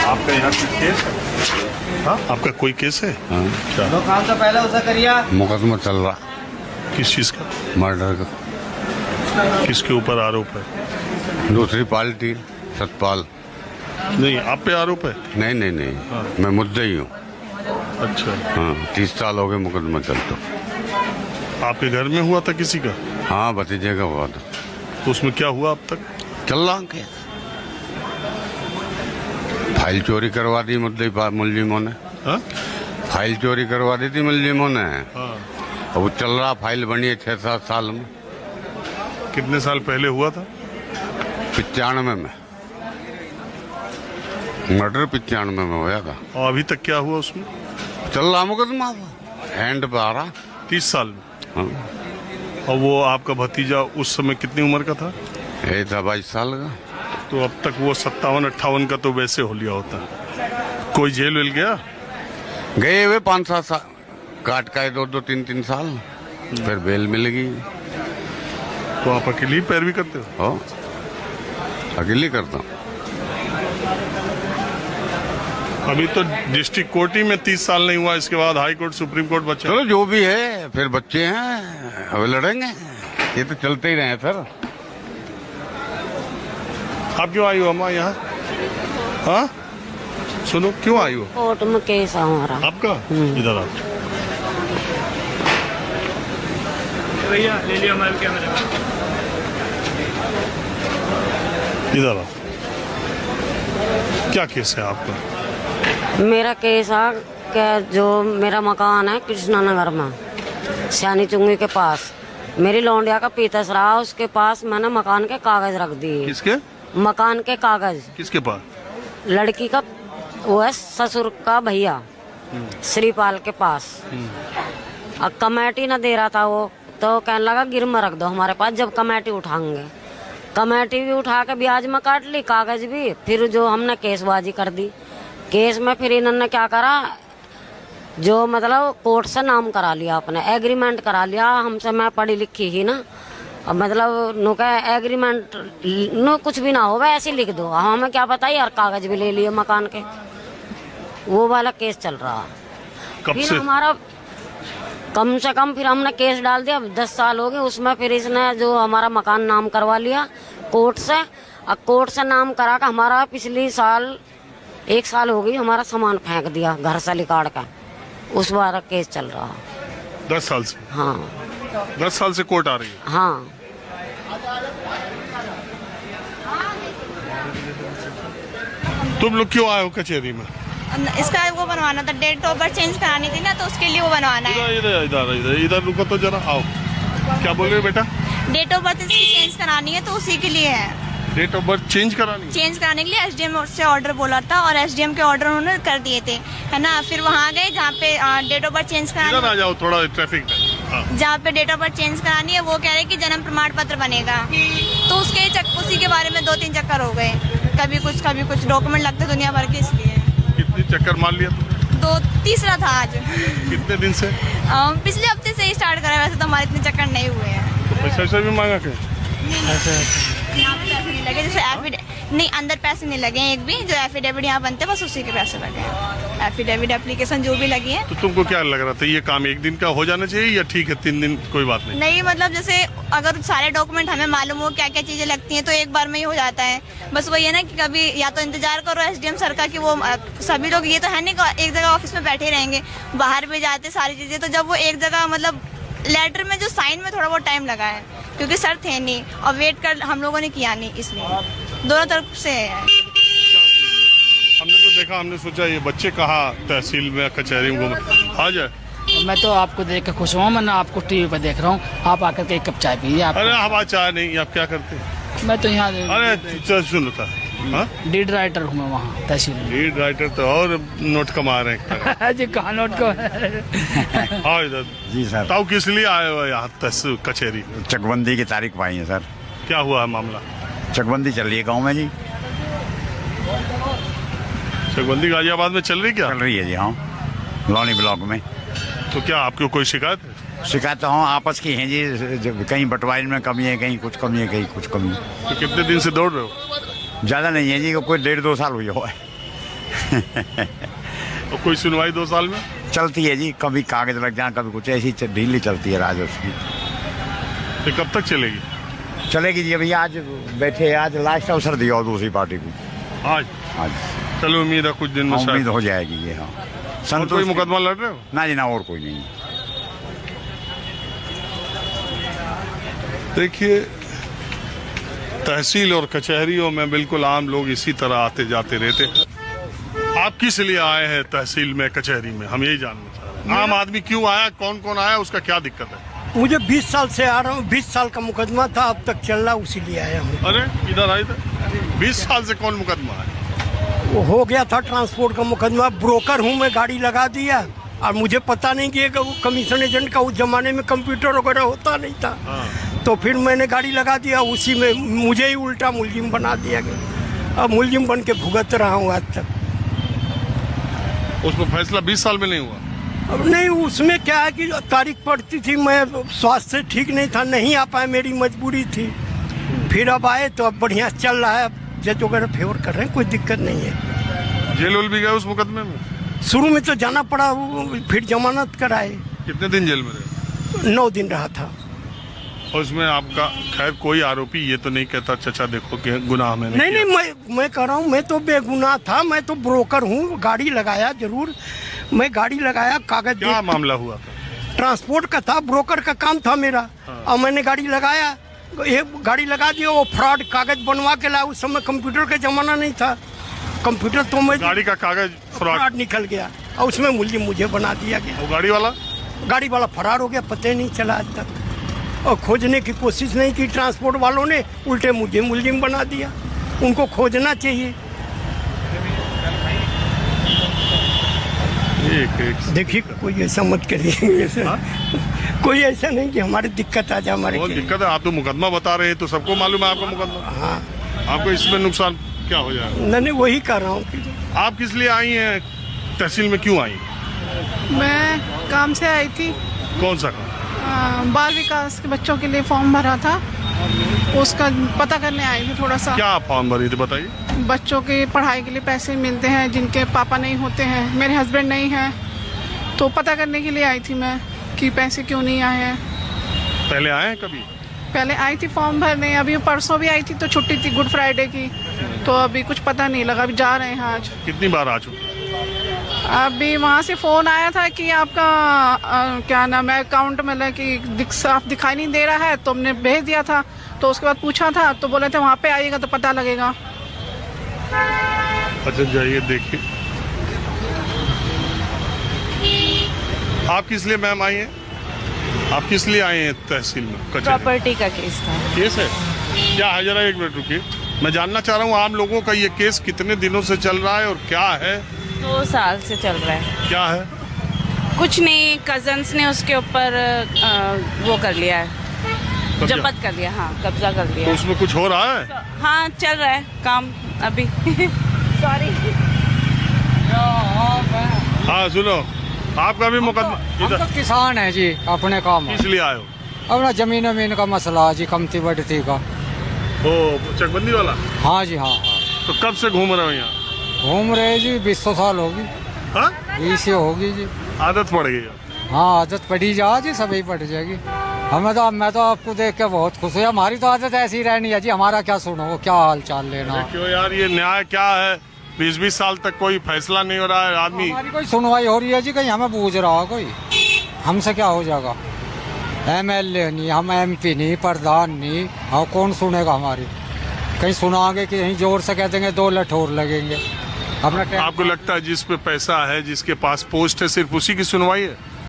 आपका यहाँ कोई केस है? हाँ, आपका कोई केस है? हाँ। क्या काम तो पहले उसे करिए। मुकदमा चल रहा, किस चीज का? मर्डर का। किसके ऊपर आरोप है? दूसरी पार्टी सतपाल। नहीं, आप पे आरोप है? नहीं नहीं नहीं, मैं मुद्दई हूँ। अच्छा, हाँ, 30 साल हो गए मुकदमा चलता। आपके घर में हुआ था किसी का? हाँ, भतीजे का हुआ था। तो उसमें क्या हुआ अब तक? चल रहा केस। फाइल चोरी करवा दी मुलजिमों ने। हाँ? फाइल चोरी करवा दी थी मुलजिमों ने। हाँ। अब वो चल रहा, फाइल बनी है 6-7 साल में। कितने साल पहले हुआ था? 95 में मर्डर, 95 में होया था। और अभी तक क्या हुआ उसमें? चल रहा मुकदमा, एंड पे आ रहा। 30 साल में। हाँ। और वो आपका भतीजा उस समय कितनी उम्र का था? यही था 22 साल का। तो अब तक वो 57-58 का तो वैसे हो लिया होता। कोई जेल वेल गया? गए हुए 5-7 साल काट का 2-2, 3-3 साल, फिर बेल मिल गई। तो आप अकेले ही पैरवी करते हो? अकेले करता हूँ। अभी तो डिस्ट्रिक्ट कोर्ट ही में 30 साल नहीं हुआ, इसके बाद हाई कोर्ट, सुप्रीम कोर्ट बच्चे। चलो जो भी है, फिर बच्चे हैं, अब लड़ेंगे। ये तो चलते ही रहे हैं सर। आप क्यों आई हो अम्मा यहाँ? हाँ, सुनो, क्यों आई हो? कोर्ट में केस है हमारा। आपका? इधर आप। भैया ले लिया हमारे कैमरे में। इधर आप। क्या केस है आपका? मेरा केस है कि जो मेरा मकान है कृष्णा नगर में, सियानी चुंगी के पास, मेरी लौंडिया का पीतस रहा, उसके पास मैंने मकान के कागज रख दिए। किसके? मकान के कागज। किसके पास? लड़की का, वो है ससुर का भैया, श्रीपाल के पास। अब कमेटी न दे रहा था वो, तो कहने लगा गिर में रख दो हमारे पास, जब कमेटी उठाएंगे। कमेटी भी उठा के ब्याज में काट ली, कागज भी। फिर जो हमने केसबाजी कर दी, केस में फिर इन्होंने क्या करा, जो मतलब कोर्ट से नाम करा लिया, अपने एग्रीमेंट करा लिया हमसे। मैं पढ़ी लिखी ही ना, अब मतलब नो का एग्रीमेंट नो कुछ भी ना हो, ऐसे लिख दो, हमें क्या पता यार। कागज भी ले लिए मकान के, वो वाला केस चल रहा। कब फिर से? हमारा कम से कम फिर हमने केस डाल दिया, 10 साल हो गए उसमें। फिर इसने जो हमारा मकान नाम करवा लिया कोर्ट से। अब कोर्ट से नाम करा का हमारा पिछली साल 1 साल हो गई, हमारा सामान फेंक दिया घर से निकाल का। उस बार केस चल रहा। 10 साल से? हाँ 10 साल से कोर्ट आ रही है? हाँ। तुम लोग क्यों आए हो कचहरी में? इसका वो बनवाना था, डेट ऑफ बर्थ चेंज करानी थी ना, तो उसके लिए वो बनवाना है। इधर इधर इधर इधर रुको तो जरा, आओ। क्या बोल रहे हो बेटा? डेट ऑफ बर्थ इसकी चेंज करानी है, तो उसी के लिए है। डेट ऑफ बर्थ चेंज करानी है? चेंज कराने के लिए एसडीएम से ऑर्डर बोला था, और एसडीएम के ऑर्डर उन्होंने कर दिए थे, है ना। फिर वहाँ गए जहाँ पे डेट ऑफ बर्थ चेंज इधर आ करानी, जाओ, थोड़ा ट्रैफिक में। हाँ। जहाँ पे डेट ऑफ बर्थ चेंज करानी है, वो कह रहे कि जन्म प्रमाण पत्र बनेगा। तो उसी के बारे में 2-3 चक्कर हो गए, कभी कुछ डॉक्यूमेंट लगते दुनिया भर के, इसलिए। कितनी चक्कर मार लिया तुमने? तीसरा था आज। कितने दिन से? पिछले हफ्ते से ही स्टार्ट करा, वैसे तो हमारे इतने चक्कर नहीं हुए हैं। तो पैसा भी मांगा के? यहाँ पे पैसे नहीं लगे, जैसे नहीं, अंदर पैसे नहीं लगे एक भी। जो एफिडेविट यहाँ बनते हैं बस उसी के पैसे लगे हैं। एफिडेविट एप्लीकेशन जो भी लगी है। तो तुमको क्या लग रहा था, ये काम 1 दिन का हो जाना चाहिए, या ठीक है 3 दिन कोई बात नहीं? नहीं, मतलब जैसे अगर सारे डॉक्यूमेंट हमें मालूम हो क्या क्या चीजें लगती हैं, तो एक बार में ही हो जाता है। बस वही है ना कि कभी या तो इंतजार करो एसडीएम सर का, कि वो सभी लोग ये तो है नहीं एक जगह ऑफिस में बैठे रहेंगे, बाहर भी जाते सारी चीजें। तो जब वो एक जगह, मतलब लेटर में जो साइन में थोड़ा बहुत टाइम लगा है, क्योंकि सर थे नहीं और वेट कर हम लोगों ने किया नहीं, इसलिए दोनों तरफ से है। हमने तो देखा, हमने सोचा ये बच्चे कहाँ तहसील में कचहरी में घूमे। आ जाए मैं तो आपको देख के खुश हुआ, मैं आपको टीवी पर देख रहा हूँ, आप आकर के एक कप चाय पीजिए। आप अरे हमारा चाय नहीं, आप क्या करते हैं? मैं तो यहाँ अरे चल सुन था, हाँ? लीड राइटर हूँ मैं वहाँ तहसील में। लीड राइटर तो और नोट कमा रहे हैं। जी कहाँ नोट को हाँ इधर जी सर, ताऊ किस लिए आए हो यहाँ तहसील कचहरी? चकबंदी की तारीख पाई है सर। क्या हुआ है मामला? चकबंदी चल रही है गांव में जी, चकबंदी गाजियाबाद में चल रही क्या? चल रही है जी। हाँ, लौनी ब्लॉक में। तो क्या आपको कोई शिकायत है? शिकायत तो हाँ आपस की हैं जी, कहीं बंटवारे में कमी है, कहीं कुछ कमी है, कहीं कुछ कमी है। तो कितने दिन से दौड़ रहे हो? ज़्यादा नहीं है जी, कोई 1.5-2 साल हुई हो और कोई सुनवाई 2 साल में? चलती है जी, कभी कागज लग जाए, कभी कुछ, ऐसी ढीली चलती है राज उसकी। तो कब तक चलेगी? चलेगी जी, अभी आज बैठे, आज लास्ट अवसर दिया और दूसरी पार्टी को आज आज। चलो उम्मीद है कुछ दिन में उम्मीद शायद। हो जाएगी ये। हाँ, और कोई संतोष मुकदमा लड़ रहे हो? ना जी, ना और कोई नहीं। देखिए तहसील और कचहरियों में बिल्कुल आम लोग इसी तरह आते जाते रहते। आप किस लिए आए हैं तहसील में कचहरी में, हम यही जानना चाह रहे हैं। आम आदमी क्यों आया, कौन कौन आया, उसका क्या दिक्कत है? मुझे 20 साल से आ रहा हूँ, 20 साल का मुकदमा था, अब तक चल रहा, उसी लिए आया हूँ। अरे इधर आए थे, 20 साल से कौन मुकदमा है? वो हो गया था ट्रांसपोर्ट का मुकदमा, ब्रोकर हूँ मैं, गाड़ी लगा दिया और मुझे पता नहीं कि वो कमीशन एजेंट का उस जमाने में कंप्यूटर वगैरह होता नहीं था। तो फिर मैंने गाड़ी लगा दिया, उसी में मुझे ही उल्टा मुलजिम बना दिया गया। अब मुलजिम बन के भुगत रहा हूँ आज तक। उसमें फैसला 20 साल में नहीं हुआ? अब नहीं, उसमें क्या है कि तारीख पड़ती थी, मैं स्वास्थ्य से ठीक नहीं था, नहीं आ पाए, मेरी मजबूरी थी। फिर अब आए तो अब बढ़िया चल रहा है, अब जज वगैरह फेवर कर रहे हैं, कोई दिक्कत नहीं है। जेल उल भी गए उस मुकदमे में? शुरू में तो जाना पड़ा, फिर जमानत कराए। कितने दिन जेल में रहे? 9 दिन रहा था। और उसमें आपका खैर कोई आरोपी ये तो नहीं कहता चचा देखो कि गुनाह मैंने नहीं किया। नहीं, मैं कह रहा हूँ, मैं तो बेगुनाह था, मैं तो ब्रोकर हूँ, गाड़ी लगाया जरूर, मैं गाड़ी लगाया, कागज क्या मामला हुआ था? ट्रांसपोर्ट का था, ब्रोकर का काम था मेरा। और मैंने गाड़ी लगाया, एक गाड़ी लगा दिया, वो फ्रॉड कागज बनवा के लाया। उस समय कंप्यूटर का जमाना नहीं था, कंप्यूटर तो मैं गाड़ी का कागज फ्रॉड निकल गया और उसमें मुलजिम मुझे बना दिया गया। वो गाड़ी वाला फरार हो गया, पता ही नहीं चला आज तक। और खोजने की कोशिश नहीं की ट्रांसपोर्ट वालों ने, उल्टे मुझे मुलजिम बना दिया। उनको खोजना चाहिए। देखिए कोई ऐसा मत करिए, कोई ऐसा नहीं कि हमारी दिक्कत आ जाए हमारे। बहुत दिक्कत है, आप तो मुकदमा बता रहे हैं तो सबको मालूम है आपका मुकदमा। हाँ, आपको इसमें नुकसान क्या हो जाएगा? नहीं वही कर रहा हूँ कि आप किस लिए आई हैं तहसील में, क्यों आई? मैं काम से आई थी, कौन सा काम? बाल विकास के बच्चों के लिए फॉर्म भरा था, उसका पता करने आई थी थोड़ा सा। क्या फॉर्म भरी थी बताइए? बच्चों के पढ़ाई के लिए पैसे मिलते हैं जिनके पापा नहीं होते हैं, मेरे हस्बैंड नहीं हैं, तो पता करने के लिए आई थी मैं कि पैसे क्यों नहीं आए हैं। पहले आए हैं कभी? पहले आई थी फॉर्म भरने, अभी परसों भी आई थी तो छुट्टी थी गुड फ्राइडे की, तो अभी कुछ पता नहीं लगा, अभी जा रहे हैं आज। कितनी बार आ चुके? अभी वहाँ से फ़ोन आया था कि आपका क्या नाम है, अकाउंट मतलब कि साफ दिखाई नहीं दे रहा है, तो हमने भेज दिया था। तो उसके बाद पूछा था तो बोले थे वहाँ पे आइएगा तो पता लगेगा। अच्छा जाइए देखिए। आप किस लिए मैम आई हैं? आप किस लिए आए हैं तहसील में? प्रॉपर्टी का केस था। केस है क्या है? जरा 1 मिनट रुकिए, मैं जानना चाह रहा हूँ आम लोगों का ये केस कितने दिनों से चल रहा है और क्या है? 2 साल से चल रहा है। क्या है? कुछ नहीं, कजन्स ने उसके ऊपर वो कर लिया है, कब्जा? जब्त कर लिया। हाँ, कब्जा कर लिया। तो उसमें कुछ हो रहा है? हाँ, चल रहा है काम अभी। सॉरी। हाँ सुनो, आपका भी मुकदमा हम तो किसान है जी, अपने काम किस लिए आए हो? अपना जमीन वमीन का मसला जी, कमती बढ़ती का। वो चकबंदी वाला? हाँ जी हाँ। तो कब से घूम रहे हो यहाँ? घूम रहे जी, 20 साल होगी। हाँ? 20 होगी जी। आदत पड़ गई? हाँ, आदत पड़ी जा जी, सभी पड़ जाएगी। मैं तो आपको देख के बहुत खुश हूँ। हमारी तो आदत ऐसी रहनी है जी, हमारा क्या सुनो, क्या हाल चाल लेना। क्यों यार, ये न्याय क्या है? 20-20 साल तक कोई फैसला नहीं हो रहा है। आदमी हमारी कोई सुनवाई हो रही है जी, कहीं हमें बूझ रहा कोई, हमसे क्या हो जाएगा? MLA नहीं, हम MP नहीं, प्रधान नहीं, हाँ कौन सुनेगा हमारी? कहीं सुनाओगे कि कहीं जोर से कह देंगे 2 लठोर लगेंगे। अपना आपको लगता है जिस पे पैसा है, जिसके पास पोस्ट है, सिर्फ उसी की सुनवाई है?